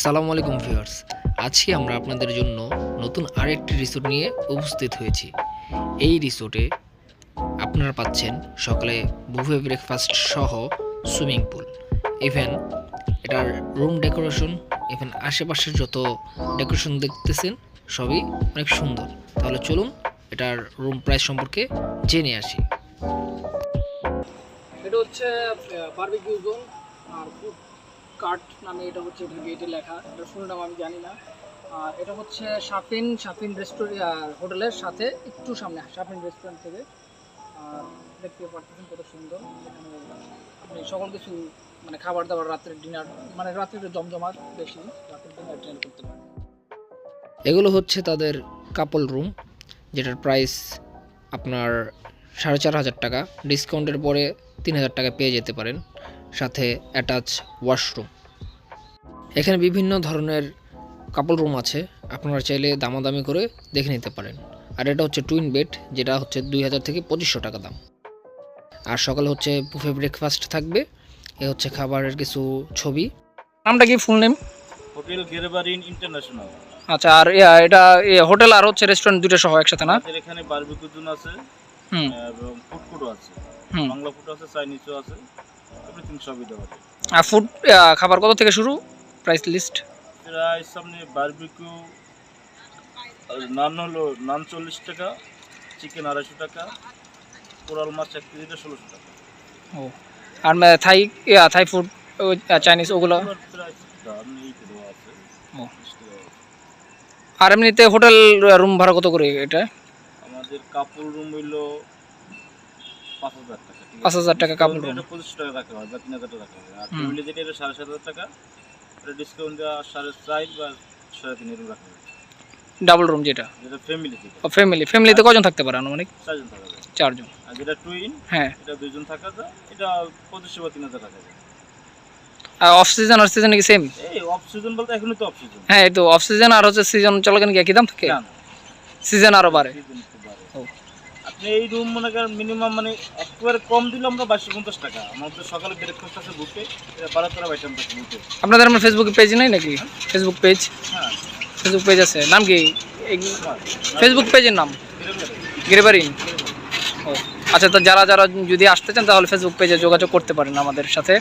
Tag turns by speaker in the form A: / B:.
A: আসসালামু আলাইকুম ভিউয়ার্স, আজকে আমরা আপনাদের জন্য নতুন আরেকটি রিসোর্ট নিয়ে উপস্থিত হয়েছি। এই রিসোর্টে আপনারা পাচ্ছেন সকালে বুফে ব্রেকফাস্ট সহ সুইমিং পুল, ইভেন এটার রুম ডেকোরেশন, ইভেন আশেপাশের যত ডেকোরেশন দেখতেছেন সবই অনেক সুন্দর। তাহলে চলুন এটার রুম প্রাইস সম্পর্কে জেনে আসি।
B: এটা হচ্ছে বারবিকিউ জোন আর ফুড কার্ট নামে এটা হচ্ছে এটা গেটে লেখা। এটা ফুল নাম আমি জানি না। আর এটা হচ্ছে শাফিন রেস্টুরেন্ট হোটেলের সাথে একটু সামনে শাফিন রেস্টুরেন্ট থেকে। আর দেখতে পাচ্ছেন কত সুন্দর। এখানে আপনি সকল কিছু মানে খাবার দাবার, রাত্রের ডিনার, মানে রাত্রে জমজমাট বেশি, রাত্রের ডিনার করতে পারেন।
A: এগুলো হচ্ছে তাদের কাপল রুম, যেটার প্রাইস আপনার 4,500 টাকা, ডিসকাউন্টের পরে 3,000 টাকা পেয়ে যেতে পারেন, সাথে অ্যাটাচ ওয়াশরুম। এখানে বিভিন্ন ধরনের কাপল রুম আছে, আপনারা চাইলে দামাদামি করে দেখে নিতে পারেন। আর এটা হচ্ছে টুইন বেড, যেটা হচ্ছে 2,000 থেকে 2,500 টাকা দাম। আর সকালে হচ্ছে বুফে ব্রেকফাস্ট থাকবে। এ হচ্ছে খাবারের কিছু ছবি।
B: নামটা কি ফুল নেম?
C: হোটেল গেরবারিন ইন্টারন্যাশনাল।
B: আচ্ছা, আর এটা হোটেল আর হচ্ছে রেস্টুরেন্ট দুটো সহ একসাথে না?
C: আমাদের এখানে বারবিকিউ জোন আছে এবং ফুড কোর্টও আছে, বাংলা ফুড আছে, চাইনিজও আছে, এভরিথিং সবই দেওয়া আছে।
B: আর ফুড খাবার কত থেকে শুরু, প্রাইস লিস্ট?
C: প্রায় সামনে বারবিকিউ নান হলো নান 40 টাকা, চিকেন 250 টাকা, কোরাল মাছ 1 কেজিতে 1600 টাকা।
B: ও, আর থাই ফুড, চাইনিজ ওগুলো?
C: প্রাইস দাম এই দেওয়া আছে।
B: ও, আর এমনিতে হোটেল রুম ভাড়া কত করে এটা?
C: আমাদের কাপল রুম হইলো 5,000 টাকা।
B: 5,000 টাকা কাপল রুম।
C: 2500 টাকা রাখা হয় বা 3,000 টাকা রাখা হয়। আর ফ্যামিলি যেটা এটা 7,500 টাকা, এটা ডিসকাউন্ট দেওয়া 4.5 বা 3.5 এরকম রাখা হয়।
B: ডাবল রুম যেটা
C: ফ্যামিলি থেকে
B: ফ্যামিলিতে কজন থাকতে পারে আনুমানিক?
C: 4 জন থাকা যায়।
B: 4 জন।
C: আর যেটা টুইন,
B: হ্যাঁ,
C: এটা 2 জন থাকা যায়, এটা 2500 বা 3,000 টাকা যায়।
B: আর অফ সিজন আর সিজনে কি সেম?
C: এই অফ সিজন বলতে এখনই তো অফ সিজন।
B: হ্যাঁ, এই তো অফ সিজন আর হচ্ছে সিজন চলাকালীন কি একই দাম থাকে?
C: না,
B: সিজন আরো বাড়ে।
C: সিজন একটু বাড়ে।
B: ও,
C: আপনি এই রুম মনে করেন মিনিমাম মানে একবারে কম দিলে আমরা 2250 টাকা। আমাদের সকালে ব্রেকফাস্ট আছে বুফে, এটা 12 আইটেম থাকে বুফে।
B: আপনাদের আমার ফেসবুকে পেজ নাই নাকি? Facebook page?
C: হ্যাঁ,
B: ফেসবুক পেজ আছে, নাম কি ফেসবুক পেজের নাম? গেরবারিন। ও আচ্ছা, তো যারা যদি আসতে চান তাহলে ফেসবুক পেজে যোগাযোগ করতে পারেন আমাদের সাথে।